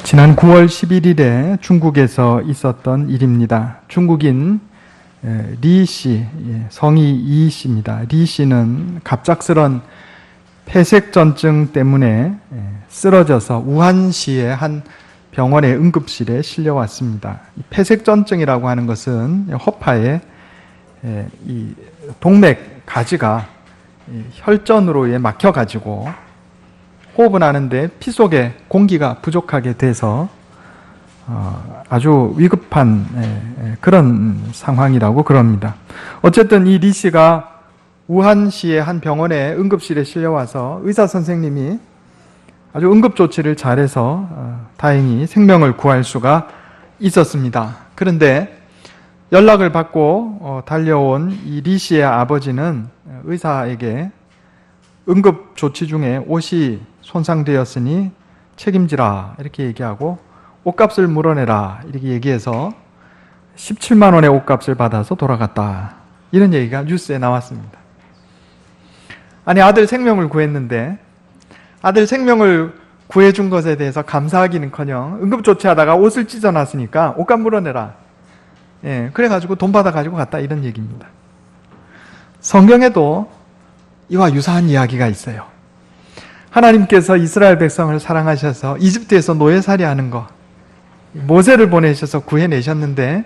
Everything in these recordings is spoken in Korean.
지난 9월 11일에 중국에서 있었던 일입니다. 중국인 리 씨, 성이 이 씨입니다. 리 씨는 갑작스런 폐색전증 때문에 쓰러져서 우한시의 한 병원의 응급실에 실려왔습니다. 폐색전증이라고 하는 것은 허파에 이 동맥 가지가 혈전으로 막혀가지고 호흡을 하는데 피 속에 공기가 부족하게 돼서 아주 위급한 그런 상황이라고 그럽니다. 어쨌든 이 리 씨가 우한시의 한 병원에 응급실에 실려와서 의사 선생님이 아주 응급조치를 잘해서 다행히 생명을 구할 수가 있었습니다. 그런데 연락을 받고 달려온 이 리 씨의 아버지는 의사에게 응급조치 중에 옷이 손상되었으니 책임지라 이렇게 얘기하고 옷값을 물어내라 이렇게 얘기해서 17만 원의 옷값을 받아서 돌아갔다. 이런 얘기가 뉴스에 나왔습니다. 아니, 아들 생명을 구했는데 아들 생명을 구해준 것에 대해서 감사하기는커녕 응급조치하다가 옷을 찢어놨으니까 옷값 물어내라. 그래가지고 돈 받아가지고 갔다 이런 얘기입니다. 성경에도 이와 유사한 이야기가 있어요. 하나님께서 이스라엘 백성을 사랑하셔서 이집트에서 노예살이하는 거 모세를 보내셔서 구해내셨는데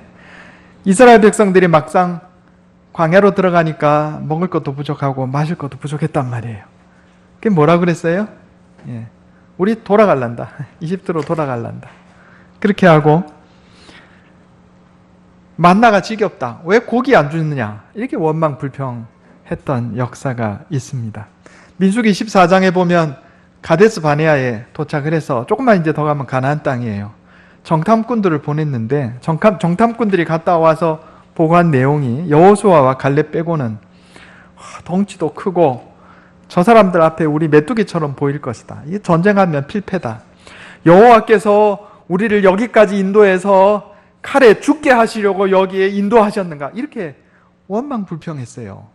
이스라엘 백성들이 막상 광야로 들어가니까 먹을 것도 부족하고 마실 것도 부족했단 말이에요. 그게 뭐라 그랬어요? 우리 돌아갈란다. 이집트로 돌아갈란다. 그렇게 하고 만나가 지겹다. 왜 고기 안 주느냐? 이렇게 원망 불평했던 역사가 있습니다. 민수기 14장에 보면 가데스 바네아에 도착을 해서 조금만 이제 더 가면 가나안 땅이에요. 정탐꾼들을 보냈는데 정탐꾼들이 갔다 와서 보고한 내용이 여호수아와 갈렙 빼고는 덩치도 크고 저 사람들 앞에 우리 메뚜기처럼 보일 것이다. 이게 전쟁하면 필패다. 여호와께서 우리를 여기까지 인도해서 칼에 죽게 하시려고 여기에 인도하셨는가? 이렇게 원망 불평했어요.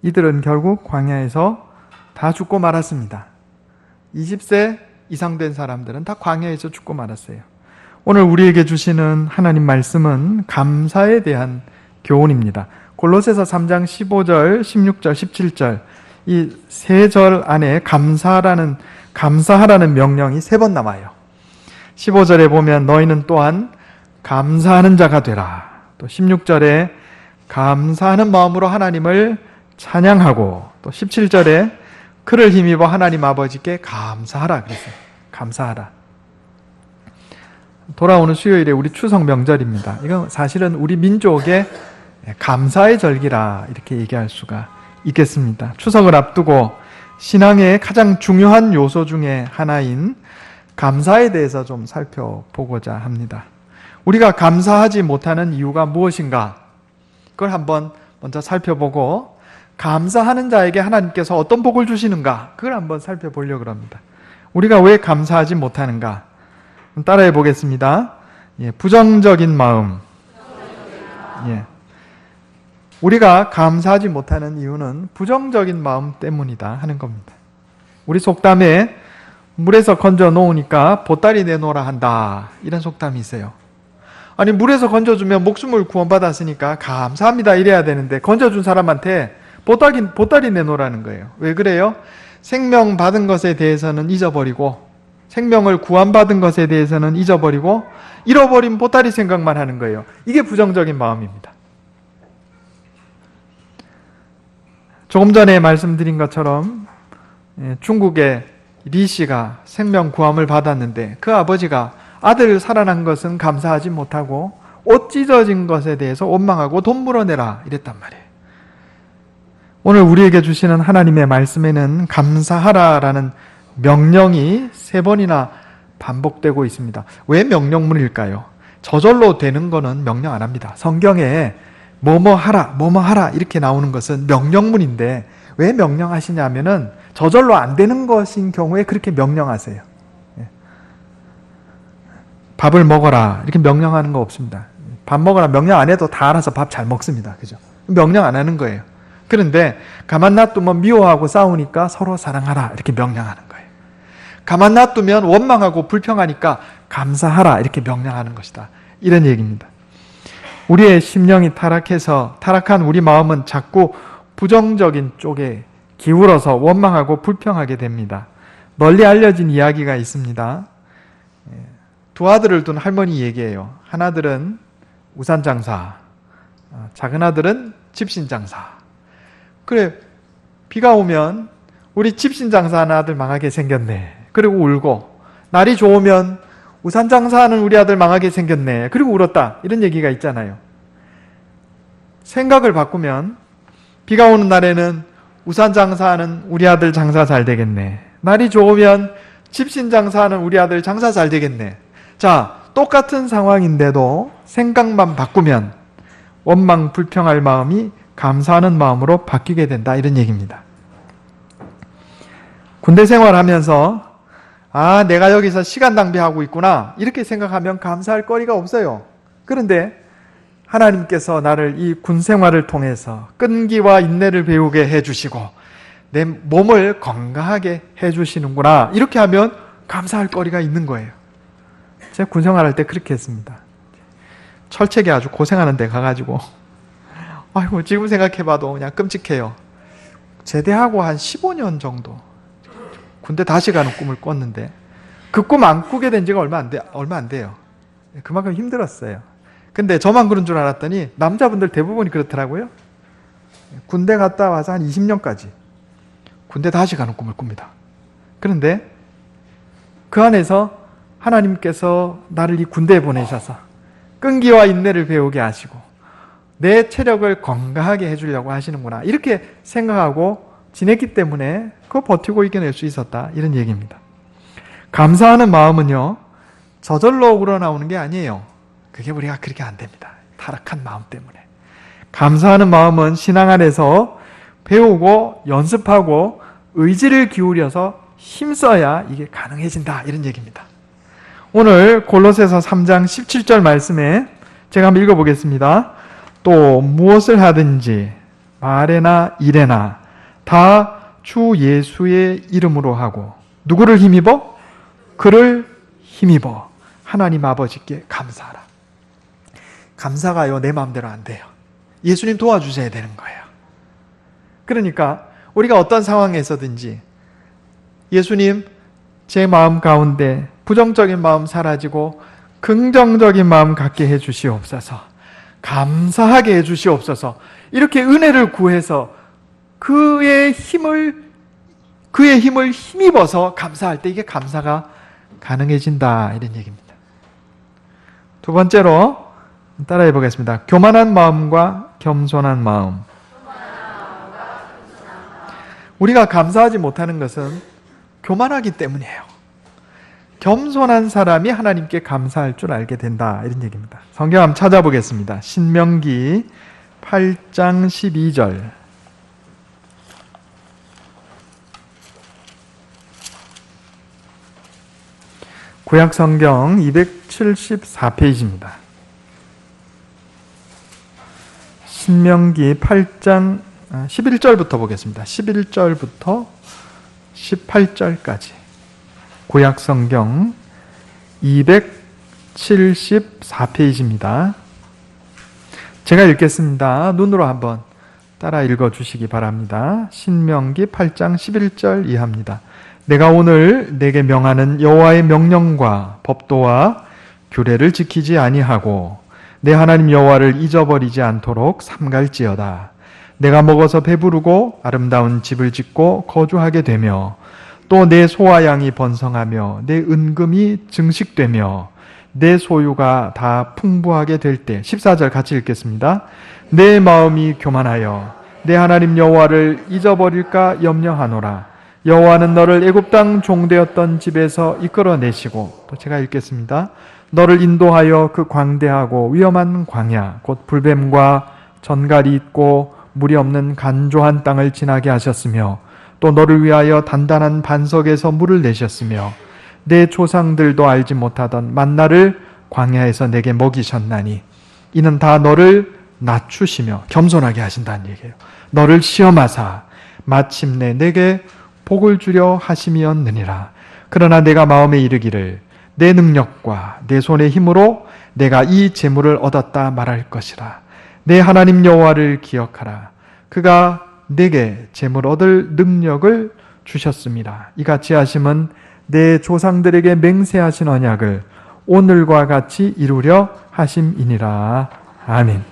이들은 결국 광야에서 다 죽고 말았습니다. 20세 이상 된 사람들은 다 광야에서 죽고 말았어요. 오늘 우리에게 주시는 하나님 말씀은 감사에 대한 교훈입니다. 골로새서 3장 15절, 16절, 17절 이 세 절 안에 감사하라는 명령이 3번 나와요. 15절에 보면 너희는 또한 감사하는 자가 되라. 또 16절에 감사하는 마음으로 하나님을 찬양하고 또 17절에 그를 힘입어 하나님 아버지께 감사하라 그랬어요. 감사하라. 돌아오는 수요일에 우리 추석 명절입니다. 이건 사실은 우리 민족의 감사의 절기라 이렇게 얘기할 수가 있겠습니다. 추석을 앞두고 신앙의 가장 중요한 요소 중에 하나인 감사에 대해서 좀 살펴보고자 합니다. 우리가 감사하지 못하는 이유가 무엇인가? 그걸 한번 먼저 살펴보고 감사하는 자에게 하나님께서 어떤 복을 주시는가? 그걸 한번 살펴보려고 합니다. 우리가 왜 감사하지 못하는가? 따라해 보겠습니다. 부정적인 마음. 우리가 감사하지 못하는 이유는 부정적인 마음 때문이다 하는 겁니다. 우리 속담에 물에서 건져 놓으니까 보따리 내놓으라 한다 이런 속담이 있어요. 아니, 물에서 건져주면 목숨을 구원받았으니까 감사합니다 이래야 되는데 건져준 사람한테 보따리 내놓으라는 거예요. 왜 그래요? 생명 받은 것에 대해서는 잊어버리고 생명을 구원받은 것에 대해서는 잊어버리고 잃어버린 보따리 생각만 하는 거예요. 이게 부정적인 마음입니다. 조금 전에 말씀드린 것처럼 중국의 리 씨가 생명 구원을 받았는데 그 아버지가 아들 살아난 것은 감사하지 못하고 옷 찢어진 것에 대해서 원망하고 돈 물어내라 이랬단 말이에요. 오늘 우리에게 주시는 하나님의 말씀에는 감사하라라는 명령이 3번이나 반복되고 있습니다. 왜 명령문일까요? 저절로 되는 거는 명령 안 합니다. 성경에 뭐뭐 하라 이렇게 나오는 것은 명령문인데 왜 명령하시냐면은 저절로 안 되는 것인 경우에 그렇게 명령하세요. 밥을 먹어라 이렇게 명령하는 거 없습니다. 밥 먹어라 명령 안 해도 다 알아서 밥 잘 먹습니다. 그죠? 명령 안 하는 거예요. 그런데 가만 놔두면 미워하고 싸우니까 서로 사랑하라 이렇게 명령하는 거예요. 가만 놔두면 원망하고 불평하니까 감사하라 이렇게 명령하는 것이다. 이런 얘기입니다. 우리의 심령이 타락해서 타락한 우리 마음은 자꾸 부정적인 쪽에 기울어서 원망하고 불평하게 됩니다. 널리 알려진 이야기가 있습니다. 두 아들을 둔 할머니 얘기예요. 한 아들은 우산장사, 작은 아들은 집신장사. 그래, 비가 오면 우리 집신장사하는 아들 망하게 생겼네. 그리고 울고, 날이 좋으면 우산장사하는 우리 아들 망하게 생겼네. 그리고 울었다. 이런 얘기가 있잖아요. 생각을 바꾸면 비가 오는 날에는 우산장사하는 우리 아들 장사 잘 되겠네. 날이 좋으면 집신장사하는 우리 아들 장사 잘 되겠네. 자, 똑같은 상황인데도 생각만 바꾸면 원망, 불평할 마음이 감사하는 마음으로 바뀌게 된다. 이런 얘기입니다. 군대 생활하면서 내가 여기서 시간 낭비하고 있구나 이렇게 생각하면 감사할 거리가 없어요. 그런데 하나님께서 나를 이 군 생활을 통해서 끈기와 인내를 배우게 해주시고 내 몸을 건강하게 해주시는구나 이렇게 하면 감사할 거리가 있는 거예요. 제가 군 생활할 때 그렇게 했습니다. 철책에 아주 고생하는 데 가가지고 아이고 지금 생각해봐도 그냥 끔찍해요. 제대하고 한 15년 정도 군대 다시 가는 꿈을 꿨는데 그 꿈 안 꾸게 된 지가 얼마 안 돼요. 그만큼 힘들었어요. 근데 저만 그런 줄 알았더니 남자분들 대부분이 그렇더라고요. 군대 갔다 와서 한 20년까지 군대 다시 가는 꿈을 꿉니다. 그런데 그 안에서 하나님께서 나를 이 군대에 보내셔서 끈기와 인내를 배우게 하시고 내 체력을 건강하게 해주려고 하시는구나 이렇게 생각하고 지냈기 때문에 그거 버티고 이겨낼 수 있었다 이런 얘기입니다. 감사하는 마음은요 저절로 우러나오는 게 아니에요. 그게 우리가 그렇게 안 됩니다. 타락한 마음 때문에. 감사하는 마음은 신앙 안에서 배우고 연습하고 의지를 기울여서 힘써야 이게 가능해진다 이런 얘기입니다. 오늘 골로새서 3장 17절 말씀에 제가 한번 읽어보겠습니다. 또 무엇을 하든지 말에나 일에나 다 주 예수의 이름으로 하고 누구를 힘입어? 그를 힘입어 하나님 아버지께 감사하라. 감사가요 내 마음대로 안 돼요. 예수님 도와주셔야 되는 거예요. 그러니까 우리가 어떤 상황에서든지 예수님 제 마음 가운데 부정적인 마음 사라지고 긍정적인 마음 갖게 해주시옵소서. 감사하게 해주시옵소서. 이렇게 은혜를 구해서 그의 힘을 힘입어서 감사할 때 이게 감사가 가능해진다 이런 얘기입니다. 두 번째로 따라해 보겠습니다. 교만한 마음과 겸손한 마음. 우리가 감사하지 못하는 것은 교만하기 때문이에요. 겸손한 사람이 하나님께 감사할 줄 알게 된다 이런 얘기입니다. 성경 한번 찾아보겠습니다. 신명기 8장 12절. 구약성경 274페이지입니다. 신명기 8장 11절부터 보겠습니다. 11절부터 18절까지 구약성경 274페이지입니다. 제가 읽겠습니다. 눈으로 한번 따라 읽어주시기 바랍니다. 신명기 8장 11절 이하입니다. 내가 오늘 내게 명하는 여호와의 명령과 법도와 규례를 지키지 아니하고 내 하나님 여호와를 잊어버리지 않도록 삼갈지어다. 내가 먹어서 배부르고 아름다운 집을 짓고 거주하게 되며 또 내 소와 양이 번성하며 내 은금이 증식되며 내 소유가 다 풍부하게 될 때 14절 같이 읽겠습니다. 내 마음이 교만하여 내 하나님 여호와를 잊어버릴까 염려하노라. 여호와는 너를 애굽 땅 종되었던 집에서 이끌어내시고 또 제가 읽겠습니다. 너를 인도하여 그 광대하고 위험한 광야 곧 불뱀과 전갈이 있고 물이 없는 간조한 땅을 지나게 하셨으며 또 너를 위하여 단단한 반석에서 물을 내셨으며 내 조상들도 알지 못하던 만나를 광야에서 내게 먹이셨나니 이는 다 너를 낮추시며 겸손하게 하신다는 얘기예요. 너를 시험하사 마침내 내게 복을 주려 하심이었느니라. 그러나 내가 마음에 이르기를 내 능력과 내 손의 힘으로 내가 이 재물을 얻었다 말할 것이라. 내 하나님 여호와를 기억하라. 그가 내게 재물 얻을 능력을 주셨습니다. 이같이 하심은 내 조상들에게 맹세하신 언약을 오늘과 같이 이루려 하심이니라. 아멘.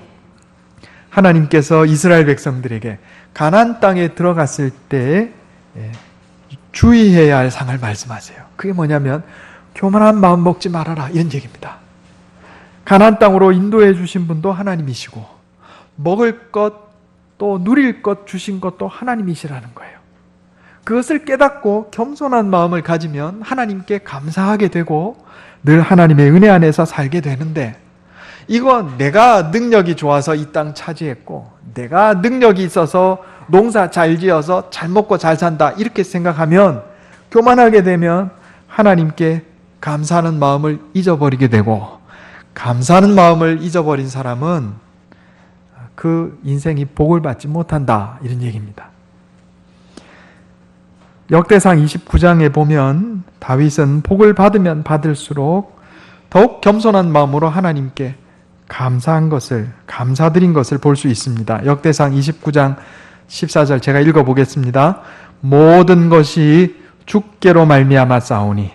하나님께서 이스라엘 백성들에게 가나안 땅에 들어갔을 때 주의해야 할 상을 말씀하세요. 그게 뭐냐면 교만한 마음 먹지 말아라, 이런 얘기입니다. 가나안 땅으로 인도해 주신 분도 하나님이시고 먹을 것 또 누릴 것 주신 것도 하나님이시라는 거예요. 그것을 깨닫고 겸손한 마음을 가지면 하나님께 감사하게 되고 늘 하나님의 은혜 안에서 살게 되는데, 이건 내가 능력이 좋아서 이 땅 차지했고 내가 능력이 있어서 농사 잘 지어서 잘 먹고 잘 산다, 이렇게 생각하면 교만하게 되면 하나님께 감사하는 마음을 잊어버리게 되고, 감사하는 마음을 잊어버린 사람은 그 인생이 복을 받지 못한다, 이런 얘기입니다. 역대상 29장에 보면 다윗은 복을 받으면 받을수록 더욱 겸손한 마음으로 하나님께 감사드린 것을 볼 수 있습니다. 역대상 29장 14절 제가 읽어보겠습니다. 모든 것이 주께로 말미암아 싸우니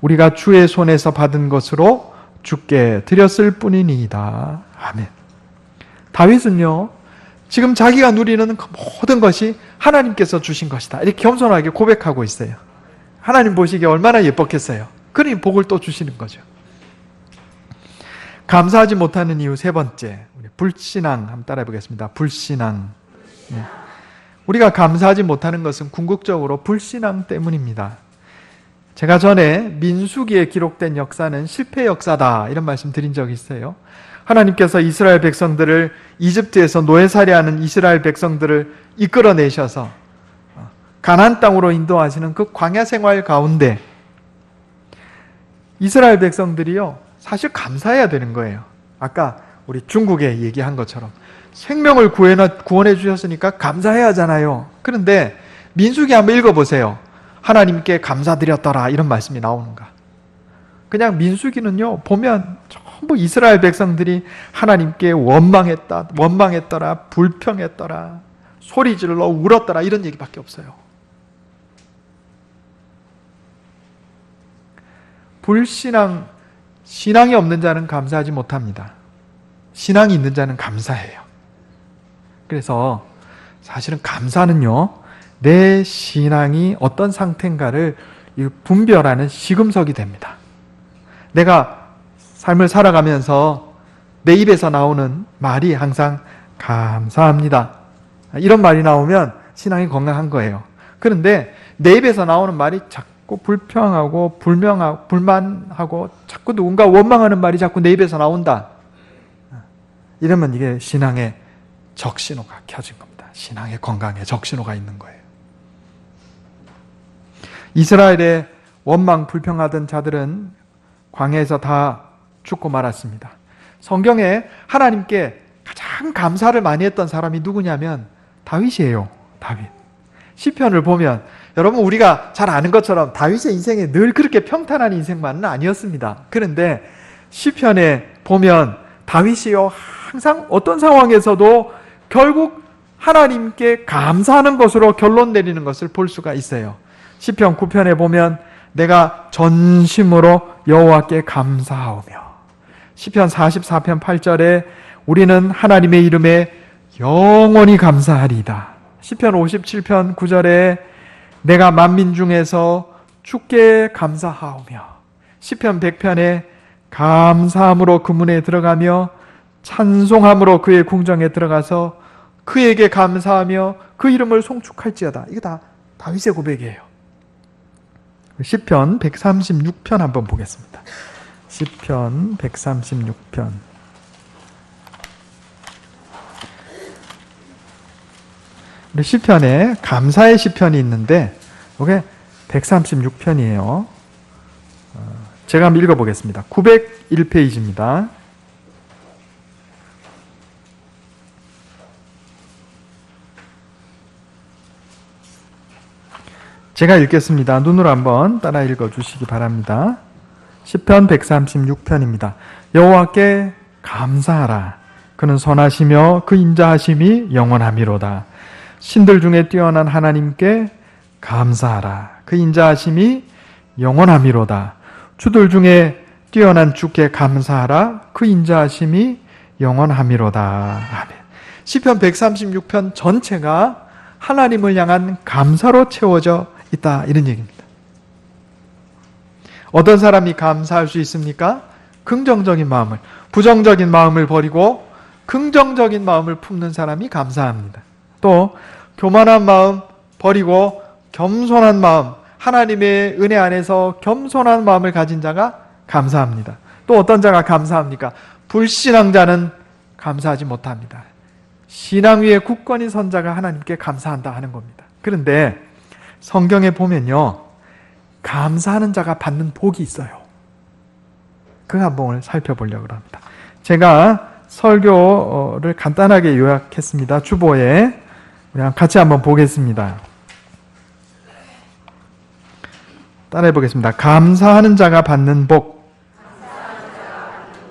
우리가 주의 손에서 받은 것으로 주께 드렸을 뿐이니이다. 아멘. 다윗은요, 지금 자기가 누리는 그 모든 것이 하나님께서 주신 것이다, 이렇게 겸손하게 고백하고 있어요. 하나님 보시기에 얼마나 예뻤겠어요. 그러니 복을 또 주시는 거죠. 감사하지 못하는 이유 세 번째, 불신앙 한번 따라해 보겠습니다. 불신앙. 우리가 감사하지 못하는 것은 궁극적으로 불신앙 때문입니다. 제가 전에 민수기에 기록된 역사는 실패 역사다, 이런 말씀 드린 적이 있어요. 하나님께서 이스라엘 백성들을 이집트에서 노예살이하는 이스라엘 백성들을 이끌어내셔서 가나안 땅으로 인도하시는 그 광야 생활 가운데 이스라엘 백성들이요, 사실 감사해야 되는 거예요. 아까 우리 중국에 얘기한 것처럼 생명을 구원해 주셨으니까 감사해야 하잖아요. 그런데 민수기 한번 읽어보세요. 하나님께 감사드렸더라, 이런 말씀이 나오는가? 그냥 민수기는요, 보면 전부 이스라엘 백성들이 하나님께 원망했더라, 불평했더라, 소리질러 울었더라, 이런 얘기밖에 없어요. 신앙이 없는 자는 감사하지 못합니다. 신앙이 있는 자는 감사해요. 그래서 사실은 감사는요, 내 신앙이 어떤 상태인가를 분별하는 시금석이 됩니다. 내가 삶을 살아가면서 내 입에서 나오는 말이 항상 감사합니다, 이런 말이 나오면 신앙이 건강한 거예요. 그런데 내 입에서 나오는 말이 자꾸 불평하고 불만하고 자꾸 누군가 원망하는 말이 자꾸 내 입에서 나온다, 이러면 이게 신앙의 적신호가 켜진 겁니다. 신앙의 건강에 적신호가 있는 거예요. 이스라엘의 원망 불평하던 자들은 광야에서 다 죽고 말았습니다. 성경에 하나님께 가장 감사를 많이 했던 사람이 누구냐면 다윗이에요. 다윗. 시편을 보면 여러분, 우리가 잘 아는 것처럼 다윗의 인생이 늘 그렇게 평탄한 인생만은 아니었습니다. 그런데 시편에 보면 다윗이요, 항상 어떤 상황에서도 결국 하나님께 감사하는 것으로 결론 내리는 것을 볼 수가 있어요. 시편 9편에 보면 내가 전심으로 여호와께 감사하오며, 시편 44편 8절에 우리는 하나님의 이름에 영원히 감사하리이다. 시편 57편 9절에 내가 만민 중에서 주께 감사하오며, 시편 100편에 감사함으로 그 문에 들어가며 찬송함으로 그의 궁정에 들어가서 그에게 감사하며 그 이름을 송축할지어다. 이게 다 다윗의 고백이에요. 시편 136편 한번 보겠습니다. 시편 136편. 우리 시편에 감사의 시편이 있는데 이게 136편이에요. 제가 한번 읽어보겠습니다. 901페이지입니다. 제가 읽겠습니다. 눈으로 한번 따라 읽어주시기 바랍니다. 시편 136편입니다. 여호와께 감사하라. 그는 선하시며 그 인자하심이 영원하미로다. 신들 중에 뛰어난 하나님께 감사하라. 그 인자하심이 영원하미로다. 주들 중에 뛰어난 주께 감사하라. 그 인자하심이 영원하미로다. 아멘. 시편 136편 전체가 하나님을 향한 감사로 채워져 있다, 이런 얘기입니다. 어떤 사람이 감사할 수 있습니까? 긍정적인 마음을, 부정적인 마음을 버리고 긍정적인 마음을 품는 사람이 감사합니다. 또 교만한 마음 버리고 겸손한 마음, 하나님의 은혜 안에서 겸손한 마음을 가진 자가 감사합니다. 또 어떤 자가 감사합니까? 불신앙자는 감사하지 못합니다. 신앙 위에 굳건히 선 자가 하나님께 감사한다 하는 겁니다. 그런데 성경에 보면요, 감사하는 자가 받는 복이 있어요. 그 한번 살펴보려고 합니다. 제가 설교를 간단하게 요약했습니다. 주보에 우리 같이 한번 보겠습니다. 따라해 보겠습니다. 감사하는 자가 받는 복.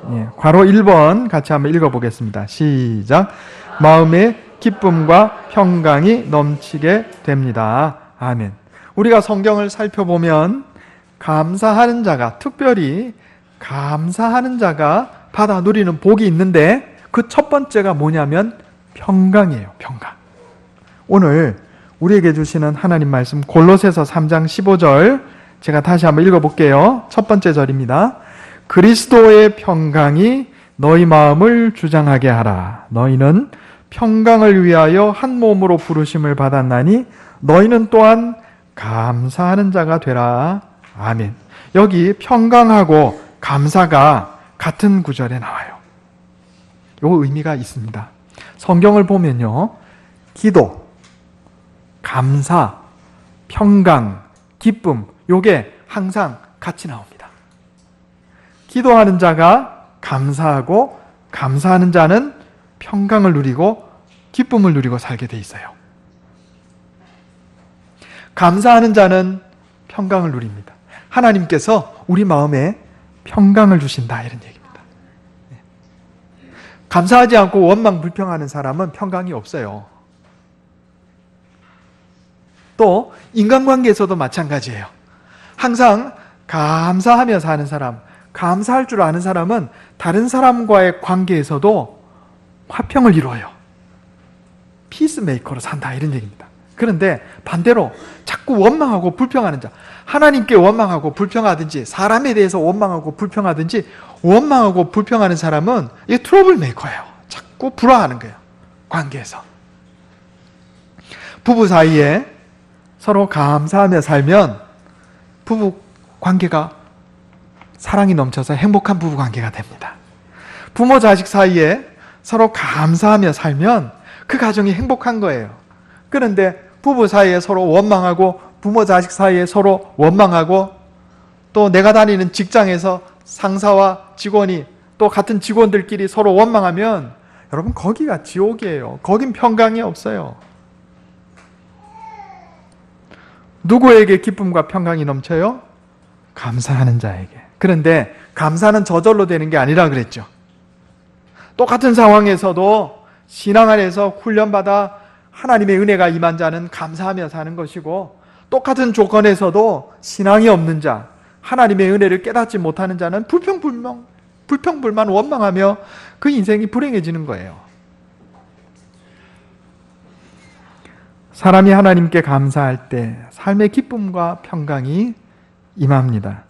예, 괄호 1번 같이 한번 읽어보겠습니다. 시작. 마음의 기쁨과 평강이 넘치게 됩니다. 아멘. 우리가 성경을 살펴보면 감사하는 자가, 특별히 감사하는 자가 받아 누리는 복이 있는데 그 첫 번째가 뭐냐면 평강이에요. 평강. 오늘 우리에게 주시는 하나님 말씀 골로새서 3장 15절 제가 다시 한번 읽어볼게요. 첫 번째 절입니다. 그리스도의 평강이 너희 마음을 주장하게 하라. 너희는 평강을 위하여 한 몸으로 부르심을 받았나니 너희는 또한 감사하는 자가 되라. 아멘. 여기 평강하고 감사가 같은 구절에 나와요. 요 의미가 있습니다. 성경을 보면요, 기도, 감사, 평강, 기쁨, 요게 항상 같이 나옵니다. 기도하는 자가 감사하고 감사하는 자는 평강을 누리고 기쁨을 누리고 살게 돼 있어요. 감사하는 자는 평강을 누립니다. 하나님께서 우리 마음에 평강을 주신다, 이런 얘기입니다. 감사하지 않고 원망 불평하는 사람은 평강이 없어요. 또 인간관계에서도 마찬가지예요. 항상 감사하며 사는 사람, 감사할 줄 아는 사람은 다른 사람과의 관계에서도 화평을 이루어요. 피스메이커로 산다, 이런 얘기입니다. 그런데 반대로 자꾸 원망하고 불평하는 자, 하나님께 원망하고 불평하든지 사람에 대해서 원망하고 불평하든지 원망하고 불평하는 사람은 이게 트러블 메이커예요. 자꾸 불화하는 거예요. 관계에서. 부부 사이에 서로 감사하며 살면 부부 관계가 사랑이 넘쳐서 행복한 부부 관계가 됩니다. 부모 자식 사이에 서로 감사하며 살면 그 가정이 행복한 거예요. 그런데 부부 사이에 서로 원망하고 부모 자식 사이에 서로 원망하고 또 내가 다니는 직장에서 상사와 직원이 또 같은 직원들끼리 서로 원망하면 여러분 거기가 지옥이에요. 거긴 평강이 없어요. 누구에게 기쁨과 평강이 넘쳐요? 감사하는 자에게. 그런데 감사는 저절로 되는 게 아니라 그랬죠. 똑같은 상황에서도 신앙 안에서 훈련받아 하나님의 은혜가 임한 자는 감사하며 사는 것이고, 똑같은 조건에서도 신앙이 없는 자, 하나님의 은혜를 깨닫지 못하는 자는 불평불만 원망하며 그 인생이 불행해지는 거예요. 사람이 하나님께 감사할 때 삶의 기쁨과 평강이 임합니다.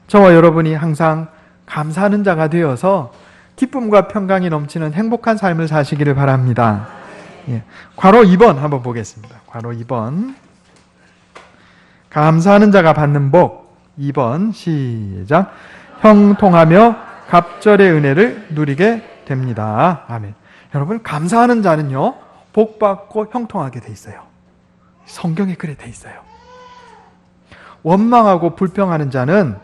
저와 여러분이 항상 감사하는 자가 되어서 기쁨과 평강이 넘치는 행복한 삶을 사시기를 바랍니다. 예. 괄호 2번 한번 보겠습니다. 괄호 2번. 감사하는 자가 받는 복. 2번 시작. 형통하며 갑절의 은혜를 누리게 됩니다. 아멘. 여러분, 감사하는 자는요, 복 받고 형통하게 돼 있어요. 성경에 그래 돼 있어요. 원망하고 불평하는 자는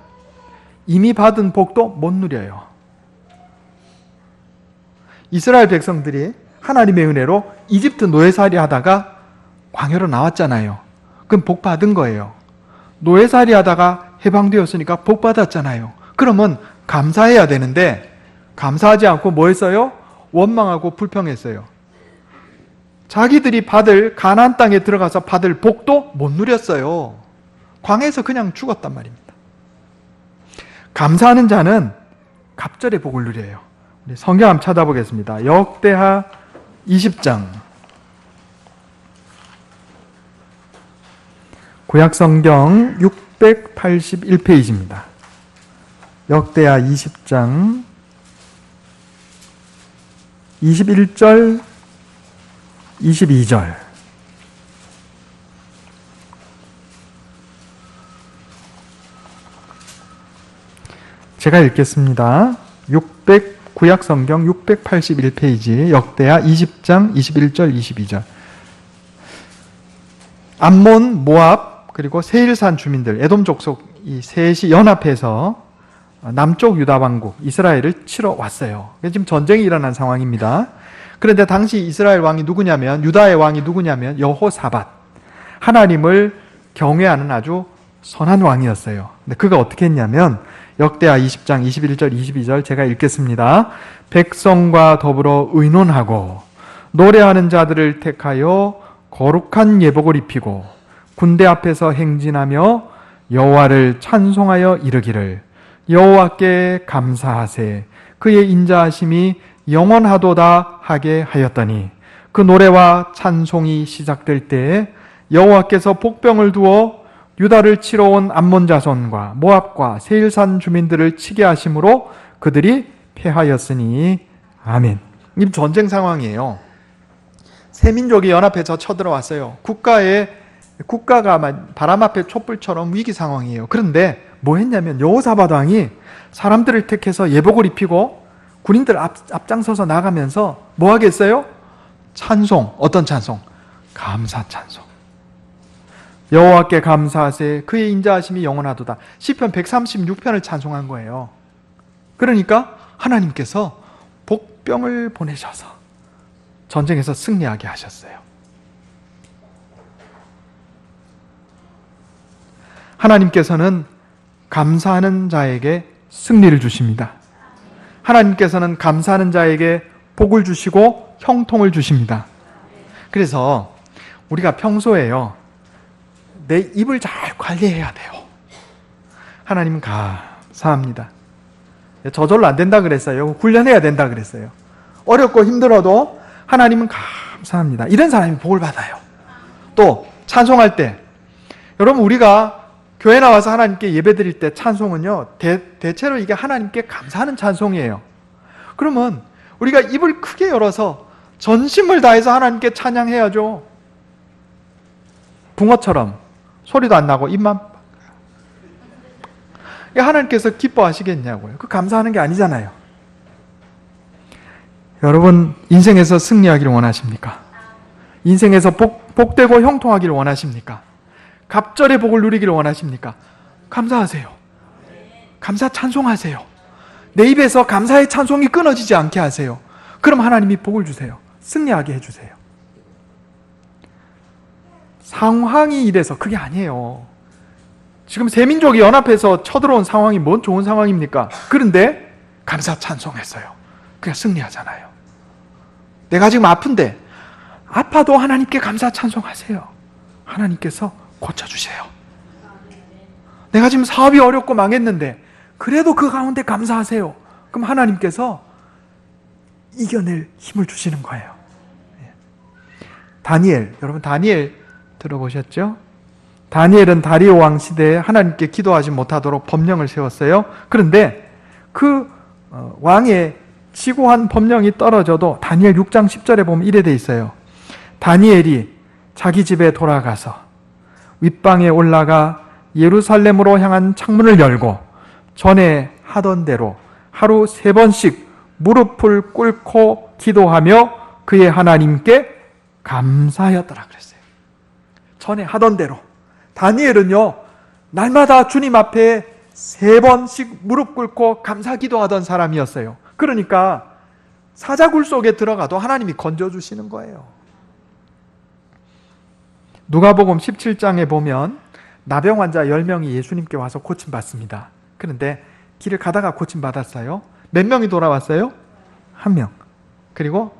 이미 받은 복도 못 누려요. 이스라엘 백성들이 하나님의 은혜로 이집트 노예살이 하다가 광야로 나왔잖아요. 그럼 복 받은 거예요. 노예살이 하다가 해방되었으니까 복 받았잖아요. 그러면 감사해야 되는데 감사하지 않고 뭐 했어요? 원망하고 불평했어요. 자기들이 받을 가나안 땅에 들어가서 받을 복도 못 누렸어요. 광야에서 그냥 죽었단 말입니다. 감사하는 자는 갑절의 복을 누려요. 우리 성경 한번 찾아보겠습니다. 역대하 20장. 구약성경 681페이지입니다. 역대하 20장 21절 22절. 제가 읽겠습니다. 구약성경 681페이지 역대하 20장 21절 22절. 암몬, 모압, 그리고 세일산 주민들, 에돔 족속 이 셋이 연합해서 남쪽 유다 왕국 이스라엘을 치러 왔어요. 지금 전쟁이 일어난 상황입니다. 그런데 당시 이스라엘 왕이 누구냐면, 유다의 왕이 누구냐면 여호사밧, 하나님을 경외하는 아주 선한 왕이었어요. 근데 그가 어떻게 했냐면 역대하 20장 21절 22절 제가 읽겠습니다. 백성과 더불어 의논하고 노래하는 자들을 택하여 거룩한 예복을 입히고 군대 앞에서 행진하며 여호와를 찬송하여 이르기를 여호와께 감사하세 그의 인자하심이 영원하도다 하게 하였더니 그 노래와 찬송이 시작될 때에 여호와께서 복병을 두어 유다를 치러 온 암몬 자손과 모압과 세일산 주민들을 치게 하심으로 그들이 패하였으니 아멘. 이 전쟁 상황이에요. 세 민족이 연합해서 쳐들어왔어요. 국가가 바람 앞에 촛불처럼 위기 상황이에요. 그런데 뭐 했냐면 여호사밧 왕이 사람들을 택해서 예복을 입히고 군인들 앞장서서 나가면서 뭐 하겠어요? 찬송. 어떤 찬송? 감사 찬송. 여호와께 감사하세 그의 인자하심이 영원하도다. 시편 136편을 찬송한 거예요. 그러니까 하나님께서 복병을 보내셔서 전쟁에서 승리하게 하셨어요. 하나님께서는 감사하는 자에게 승리를 주십니다. 하나님께서는 감사하는 자에게 복을 주시고 형통을 주십니다. 그래서 우리가 평소에요, 내 입을 잘 관리해야 돼요. 하나님 감사합니다. 저절로 안 된다 그랬어요. 훈련해야 된다 그랬어요. 어렵고 힘들어도 하나님은 감사합니다. 이런 사람이 복을 받아요. 또 찬송할 때, 여러분 우리가 교회 나와서 하나님께 예배 드릴 때 찬송은요, 대체로 이게 하나님께 감사하는 찬송이에요. 그러면 우리가 입을 크게 열어서 전심을 다해서 하나님께 찬양해야죠. 붕어처럼 소리도 안 나고 입만, 하나님께서 기뻐하시겠냐고요. 그 감사하는 게 아니잖아요. 여러분 인생에서 승리하기를 원하십니까? 인생에서 복되고 형통하기를 원하십니까? 갑절의 복을 누리기를 원하십니까? 감사하세요. 감사 찬송하세요. 내 입에서 감사의 찬송이 끊어지지 않게 하세요. 그럼 하나님이 복을 주세요. 승리하게 해주세요. 상황이 이래서 그게 아니에요. 지금 세 민족이 연합해서 쳐들어온 상황이 뭔 좋은 상황입니까? 그런데 감사 찬송했어요. 그냥 승리하잖아요. 내가 지금 아픈데 아파도 하나님께 감사 찬송하세요. 하나님께서 고쳐주세요. 내가 지금 사업이 어렵고 망했는데 그래도 그 가운데 감사하세요. 그럼 하나님께서 이겨낼 힘을 주시는 거예요. 다니엘, 여러분 다니엘 들어보셨죠? 다니엘은 다리오 왕 시대에 하나님께 기도하지 못하도록 법령을 세웠어요. 그런데 그 왕의 지고한 법령이 떨어져도 다니엘 6장 10절에 보면 이래 돼 있어요. 다니엘이 자기 집에 돌아가서 윗방에 올라가 예루살렘으로 향한 창문을 열고 전에 하던 대로 하루 3번씩 무릎을 꿇고 기도하며 그의 하나님께 감사하였더라 그랬어요. 전에 하던 대로. 다니엘은요, 날마다 주님 앞에 3번씩 무릎 꿇고 감사 기도하던 사람이었어요. 그러니까 사자굴 속에 들어가도 하나님이 건져주시는 거예요. 누가복음 17장에 보면 나병 환자 10명이 예수님께 와서 고침받습니다. 그런데 길을 가다가 고침받았어요. 몇 명이 돌아왔어요? 1명. 그리고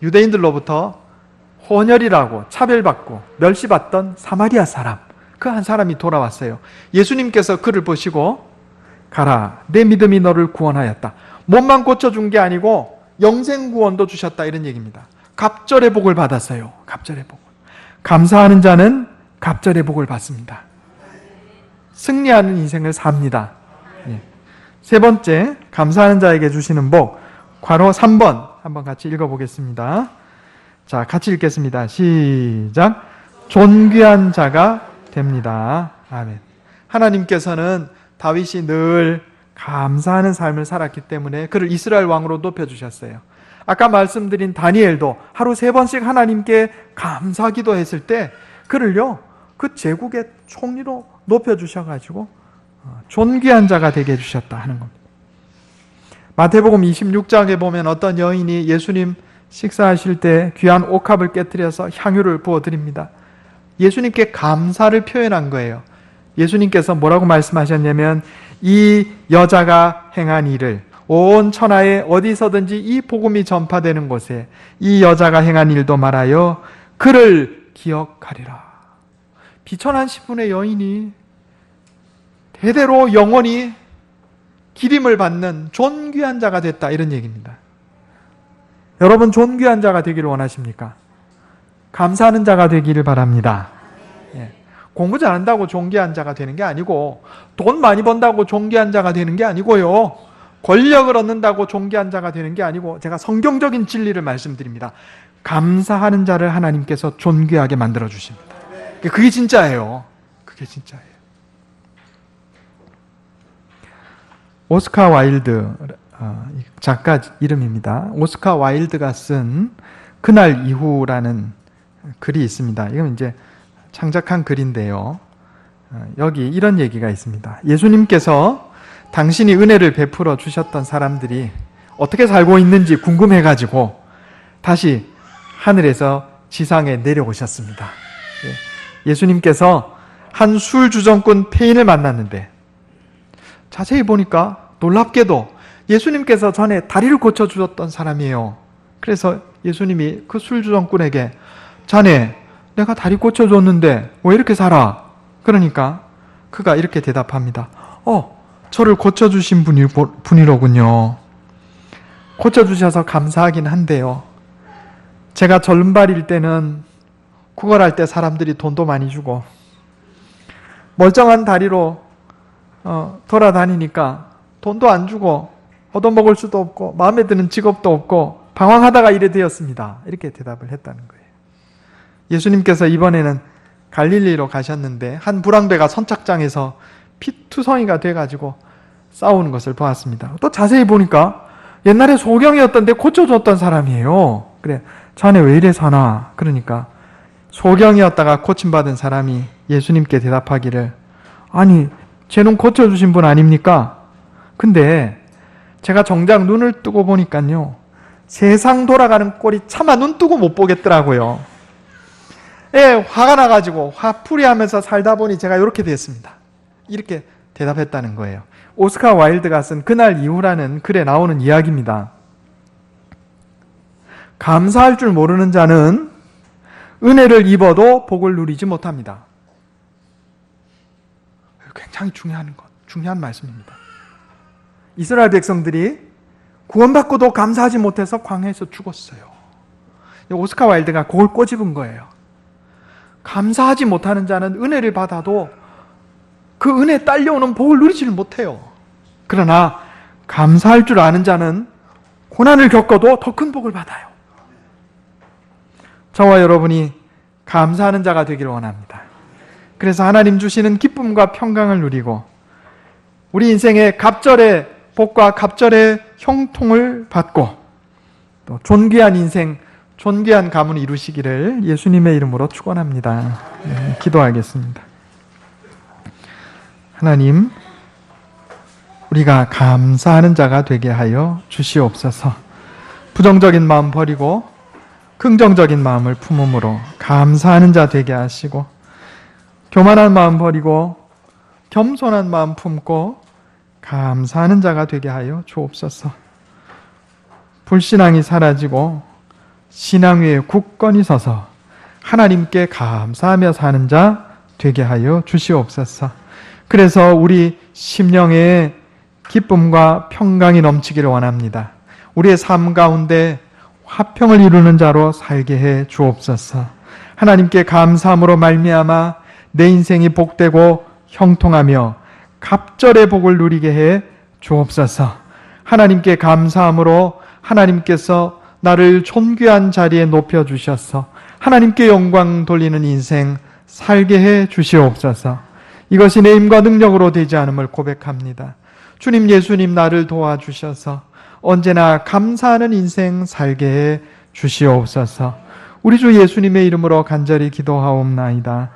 유대인들로부터 혼혈이라고 차별받고 멸시받던 사마리아 사람, 그 한 사람이 돌아왔어요. 예수님께서 그를 보시고 가라, 내 믿음이 너를 구원하였다. 몸만 고쳐준 게 아니고 영생구원도 주셨다, 이런 얘기입니다. 갑절의 복을 받았어요. 갑절의 복. 감사하는 자는 갑절의 복을 받습니다. 승리하는 인생을 삽니다. 세 번째, 감사하는 자에게 주시는 복, 괄호 3번 한번 같이 읽어보겠습니다. 자, 같이 읽겠습니다. 시작. 존귀한 자가 됩니다. 아멘. 하나님께서는 다윗이 늘 감사하는 삶을 살았기 때문에 그를 이스라엘 왕으로 높여주셨어요. 아까 말씀드린 다니엘도 하루 3번씩 하나님께 감사 기도했을 때 그를요, 그 제국의 총리로 높여주셔가지고 존귀한 자가 되게 해주셨다 하는 겁니다. 마태복음 26장에 보면 어떤 여인이 예수님 식사하실 때 귀한 옥합을 깨뜨려서 향유를 부어드립니다. 예수님께 감사를 표현한 거예요. 예수님께서 뭐라고 말씀하셨냐면, 이 여자가 행한 일을 온 천하에 어디서든지 이 복음이 전파되는 곳에 이 여자가 행한 일도 말하여 그를 기억하리라. 비천한 신분의 여인이 대대로 영원히 기림을 받는 존귀한 자가 됐다, 이런 얘기입니다. 여러분, 존귀한 자가 되기를 원하십니까? 감사하는 자가 되기를 바랍니다. 공부 잘한다고 존귀한 자가 되는 게 아니고, 돈 많이 번다고 존귀한 자가 되는 게 아니고요, 권력을 얻는다고 존귀한 자가 되는 게 아니고, 제가 성경적인 진리를 말씀드립니다. 감사하는 자를 하나님께서 존귀하게 만들어 주십니다. 그게 진짜예요. 그게 진짜예요. 오스카 와일드 작가 이름입니다. 오스카 와일드가 쓴 그날 이후라는 글이 있습니다. 이건 이제 창작한 글인데요. 여기 이런 얘기가 있습니다. 예수님께서 당신이 은혜를 베풀어 주셨던 사람들이 어떻게 살고 있는지 궁금해가지고 다시 하늘에서 지상에 내려오셨습니다. 예수님께서 한 술주정꾼 폐인을 만났는데 자세히 보니까 놀랍게도 예수님께서 전에 다리를 고쳐주셨던 사람이에요. 그래서 예수님이 그 술주정꾼에게, 자네, 내가 다리 고쳐줬는데 왜 이렇게 살아? 그러니까 그가 이렇게 대답합니다. 저를 고쳐주신 분이로군요. 고쳐주셔서 감사하긴 한데요, 제가 젊은발일 때는 구걸할 때 사람들이 돈도 많이 주고 멀쩡한 다리로 돌아다니니까 돈도 안 주고 얻어먹을 수도 없고 마음에 드는 직업도 없고 방황하다가 이래 되었습니다. 이렇게 대답을 했다는 거예요. 예수님께서 이번에는 갈릴리로 가셨는데 한 불황배가 선착장에서 피투성이가 돼가지고 싸우는 것을 보았습니다. 또 자세히 보니까 옛날에 소경이었던데 고쳐줬던 사람이에요. 그래, 자네 왜 이래 사나? 그러니까 소경이었다가 고침받은 사람이 예수님께 대답하기를, 아니, 제 눈 고쳐주신 분 아닙니까? 근데 제가 정작 눈을 뜨고 보니까요, 세상 돌아가는 꼴이 차마 눈 뜨고 못 보겠더라고요. 화가 나가지고 화풀이하면서 살다 보니 제가 이렇게 됐습니다. 이렇게 대답했다는 거예요. 오스카 와일드가 쓴 그날 이후라는 글에 나오는 이야기입니다. 감사할 줄 모르는 자는 은혜를 입어도 복을 누리지 못합니다. 굉장히 중요한 말씀입니다. 이스라엘 백성들이 구원받고도 감사하지 못해서 광야에서 죽었어요. 오스카 와일드가 그걸 꼬집은 거예요. 감사하지 못하는 자는 은혜를 받아도 그 은혜에 딸려오는 복을 누리지를 못해요. 그러나 감사할 줄 아는 자는 고난을 겪어도 더 큰 복을 받아요. 저와 여러분이 감사하는 자가 되기를 원합니다. 그래서 하나님 주시는 기쁨과 평강을 누리고 우리 인생의 갑절의 복과 갑절의 형통을 받고 또 존귀한 인생, 존귀한 가문을 이루시기를 예수님의 이름으로 축원합니다. 기도하겠습니다. 하나님, 우리가 감사하는 자가 되게 하여 주시옵소서. 부정적인 마음 버리고 긍정적인 마음을 품음으로 감사하는 자 되게 하시고 교만한 마음 버리고 겸손한 마음 품고 감사하는 자가 되게 하여 주옵소서. 불신앙이 사라지고 신앙 위에 굳건히 서서 하나님께 감사하며 사는 자 되게 하여 주시옵소서. 그래서 우리 심령에 기쁨과 평강이 넘치기를 원합니다. 우리의 삶 가운데 화평을 이루는 자로 살게 해 주옵소서. 하나님께 감사함으로 말미암아 내 인생이 복되고 형통하며 갑절의 복을 누리게 해 주옵소서. 하나님께 감사함으로 하나님께서 나를 존귀한 자리에 높여주셔서 하나님께 영광 돌리는 인생 살게 해 주시옵소서. 이것이 내 힘과 능력으로 되지 않음을 고백합니다. 주님, 예수님 나를 도와주셔서 언제나 감사하는 인생 살게 해 주시옵소서. 우리 주 예수님의 이름으로 간절히 기도하옵나이다.